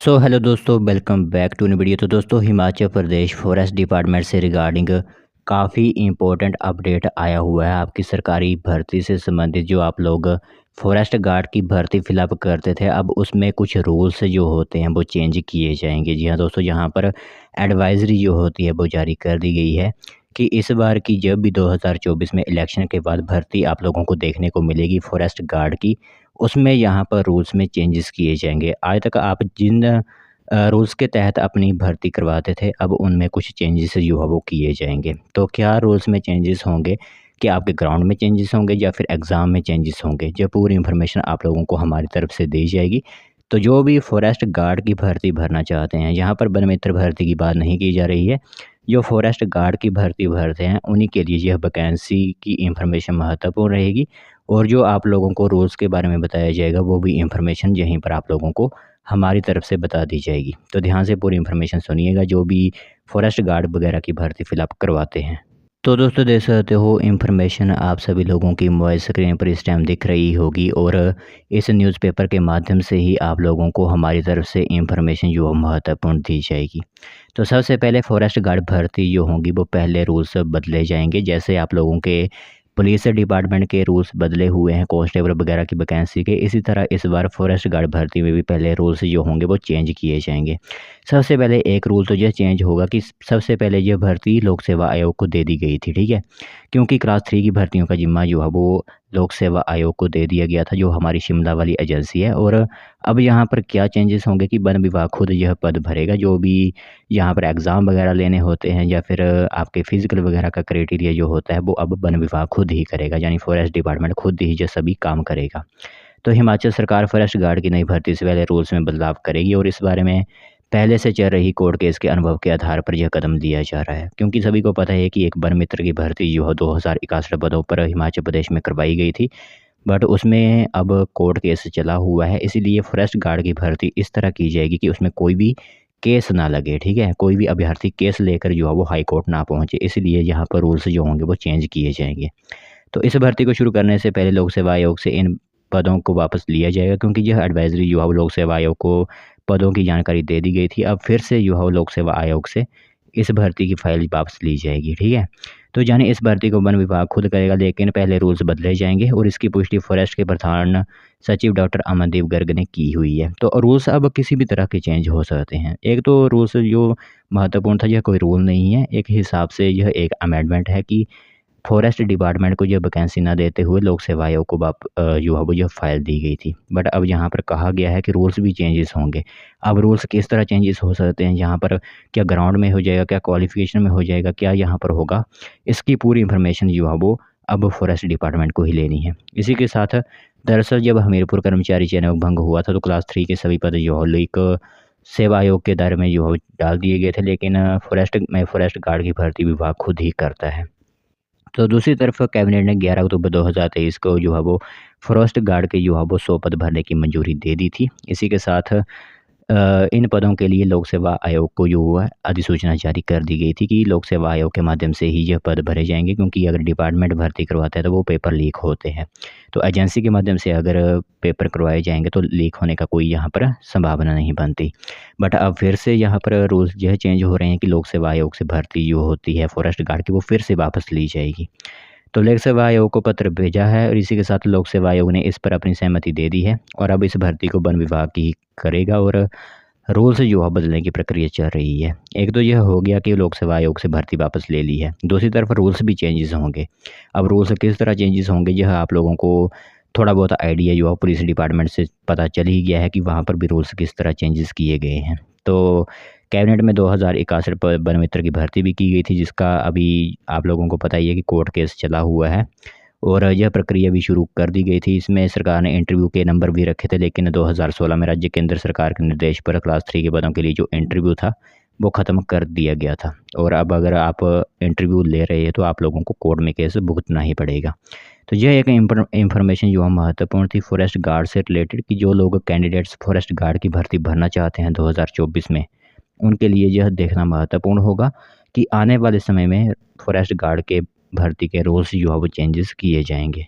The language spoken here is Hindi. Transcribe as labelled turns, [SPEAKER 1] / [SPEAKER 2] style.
[SPEAKER 1] सो हेलो दोस्तों, welcome back to new video. तो दोस्तों, हिमाचल प्रदेश फॉरेस्ट डिपार्टमेंट से रिगार्डिंग काफ़ी इम्पोर्टेंट अपडेट आया हुआ है आपकी सरकारी भर्ती से संबंधित। जो आप लोग फॉरेस्ट गार्ड की भर्ती फिलअप करते थे, अब उसमें कुछ रूल्स जो होते हैं वो चेंज किए जाएंगे। जी हाँ दोस्तों, यहाँ पर एडवाइजरी जो होती है वो जारी कर दी गई है कि इस बार की जब भी 2024 में इलेक्शन के बाद भर्ती आप लोगों को देखने को मिलेगी फॉरेस्ट गार्ड की, उसमें यहाँ पर रूल्स में चेंजेस किए जाएंगे। आज तक आप जिन रूल्स के तहत अपनी भर्ती करवाते थे, अब उनमें कुछ चेंजेस जो है वो किए जाएंगे। तो क्या रूल्स में चेंजेस होंगे, कि आपके ग्राउंड में चेंजेस होंगे या फिर एग्ज़ाम में चेंजेस होंगे, जो पूरी इन्फॉर्मेशन आप लोगों को हमारी तरफ से दी जाएगी। तो जो भी फॉरेस्ट गार्ड की भर्ती भरना चाहते हैं, यहाँ पर वन मित्र भर्ती की बात नहीं की जा रही है, जो फॉरेस्ट गार्ड की भर्ती भरते हैं उन्हीं के लिए यह वैकेंसी की इन्फॉर्मेशन महत्वपूर्ण रहेगी। और जो आप लोगों को रूल्स के बारे में बताया जाएगा वो भी इन्फॉर्मेशन यहीं पर आप लोगों को हमारी तरफ से बता दी जाएगी। तो ध्यान से पूरी इन्फॉर्मेशन सुनिएगा, जो भी फॉरेस्ट गार्ड वगैरह की भर्ती फिलअप करवाते हैं। तो दोस्तों, देख सकते हो इन्फॉर्मेशन आप सभी लोगों की मोबाइल स्क्रीन पर इस टाइम दिख रही होगी, और इस न्यूज़पेपर के माध्यम से ही आप लोगों को हमारी तरफ से इन्फॉर्मेशन जो महत्वपूर्ण दी जाएगी। तो सबसे पहले फॉरेस्ट गार्ड भर्ती जो होंगी वो पहले रूल्स बदले जाएंगे। जैसे आप लोगों के पुलिस डिपार्टमेंट के रूल्स बदले हुए हैं कांस्टेबल वगैरह की वैकेंसी के, इसी तरह इस बार फॉरेस्ट गार्ड भर्ती में भी पहले रूल्स जो होंगे वो चेंज किए जाएंगे। सबसे पहले एक रूल तो यह चेंज होगा कि सबसे पहले यह भर्ती लोक सेवा आयोग को दे दी गई थी, ठीक है। क्योंकि क्लास 3 की भर्तियों का जिम्मा जो है वो लोक सेवा आयोग को दे दिया गया था, जो हमारी शिमला वाली एजेंसी है। और अब यहाँ पर क्या चेंजेस होंगे कि वन विभाग खुद यह पद भरेगा। जो भी यहाँ पर एग्ज़ाम वगैरह लेने होते हैं या फिर आपके फिजिकल वगैरह का क्राइटेरिया जो होता है वो अब वन विभाग खुद ही करेगा, यानी फॉरेस्ट डिपार्टमेंट खुद ही जो सभी काम करेगा। तो हिमाचल सरकार फॉरेस्ट गार्ड की नई भर्ती से पहले रूल्स में बदलाव करेगी, और इस बारे में पहले से चल रही कोर्ट केस के अनुभव के आधार पर यह कदम लिया जा रहा है। क्योंकि सभी को पता है कि एक वन मित्र की भर्ती जो है 2061 पदों पर हिमाचल प्रदेश में करवाई गई थी, बट उसमें अब कोर्ट केस चला हुआ है। इसीलिए फॉरेस्ट गार्ड की भर्ती इस तरह की जाएगी कि उसमें कोई भी केस ना लगे, ठीक है। कोई भी अभ्यर्थी केस लेकर जो है वो हाई कोर्ट ना पहुँचे, इसलिए यहाँ पर रूल्स जो होंगे वो चेंज किए जाएंगे। तो इस भर्ती को शुरू करने से पहले लोक सेवा आयोग से इन पदों को वापस लिया जाएगा, क्योंकि यह एडवाइजरी जो है वो लोक सेवा आयोग को पदों की जानकारी दे दी गई थी। अब फिर से जो है वो लोक सेवा आयोग से इस भर्ती की फाइल वापस ली जाएगी, ठीक है। तो यानी इस भर्ती को वन विभाग खुद करेगा, लेकिन पहले रूल्स बदले जाएंगे, और इसकी पुष्टि फॉरेस्ट के प्रधान सचिव डॉक्टर अमनदीप गर्ग ने की हुई है। तो रूल्स अब किसी भी तरह के चेंज हो सकते हैं। एक तो रूल्स जो महत्वपूर्ण था, यह कोई रूल नहीं है, एक हिसाब से यह एक अमेंडमेंट है कि फॉरेस्ट डिपार्टमेंट को जो वैकेंसी ना देते हुए लोक सेवा आयोग को जो है वो जो फाइल दी गई थी। बट अब यहाँ पर कहा गया है कि रूल्स भी चेंजेस होंगे। अब रूल्स किस तरह चेंजेस हो सकते हैं, यहाँ पर क्या ग्राउंड में हो जाएगा, क्या क्वालिफिकेशन में हो जाएगा, क्या यहाँ पर होगा, इसकी पूरी इन्फॉर्मेशन जो है वो अब फॉरेस्ट डिपार्टमेंट को ही लेनी है। इसी के साथ दरअसल जब हमीरपुर कर्मचारी चयन भंग हुआ था, तो क्लास 3 के सभी पद जो है लीक सेवा आयोग के दायरे में जो है डाल दिए गए थे, लेकिन फॉरेस्ट गार्ड की भर्ती विभाग खुद ही करता है। तो दूसरी तरफ कैबिनेट ने 11 अक्टूबर 2023 को जो है वो फॉरेस्ट गार्ड के जो है वो 100 पद भरने की मंजूरी दे दी थी। इसी के साथ इन पदों के लिए लोक सेवा आयोग को जो हुआ अधिसूचना जारी कर दी गई थी कि लोक सेवा आयोग के माध्यम से ही यह पद भरे जाएंगे, क्योंकि अगर डिपार्टमेंट भर्ती करवाता है तो वो पेपर लीक होते हैं। तो एजेंसी के माध्यम से अगर पेपर करवाए जाएंगे तो लीक होने का कोई यहाँ पर संभावना नहीं बनती। बट अब फिर से यहाँ पर रूल्स यह चेंज हो रहे हैं कि लोक सेवा आयोग से भर्ती जो होती है फॉरेस्ट गार्ड की, वो फिर से वापस ली जाएगी। तो लोक सेवा आयोग को पत्र भेजा है, और इसी के साथ लोक सेवा आयोग ने इस पर अपनी सहमति दे दी है, और अब इस भर्ती को वन विभाग ही करेगा, और रूल्स जो है बदलने की प्रक्रिया चल रही है। एक तो यह हो गया कि लोक सेवा आयोग से भर्ती वापस ले ली है, दूसरी तरफ रूल्स भी चेंजेस होंगे। अब रूल्स किस तरह चेंजेस होंगे, यह आप लोगों को थोड़ा बहुत आइडिया जो है पुलिस डिपार्टमेंट से पता चल ही गया है कि वहाँ पर भी रूल्स किस तरह चेंजेस किए गए हैं। तो कैबिनेट में 2061 पर वन मित्र की भर्ती भी की गई थी, जिसका अभी आप लोगों को पता ही है कि कोर्ट केस चला हुआ है, और यह प्रक्रिया भी शुरू कर दी गई थी। इसमें सरकार ने इंटरव्यू के नंबर भी रखे थे, लेकिन 2016 में राज्य केंद्र सरकार के निर्देश पर क्लास 3 के पदों के लिए जो इंटरव्यू था वो ख़त्म कर दिया गया था। और अब अगर आप इंटरव्यू ले रहे हैं तो आप लोगों को कोर्ट में केस भुगतना ही पड़ेगा। तो यह एक इंफॉर्मेशन जो महत्वपूर्ण थी फॉरेस्ट गार्ड से रिलेटेड, कि जो लोग कैंडिडेट्स फॉरेस्ट गार्ड की भर्ती भरना चाहते हैं 2024 में, उनके लिए यह देखना महत्वपूर्ण होगा कि आने वाले समय में फॉरेस्ट गार्ड के भर्ती के रूल्स जो है वो चेंजेस किए जाएंगे।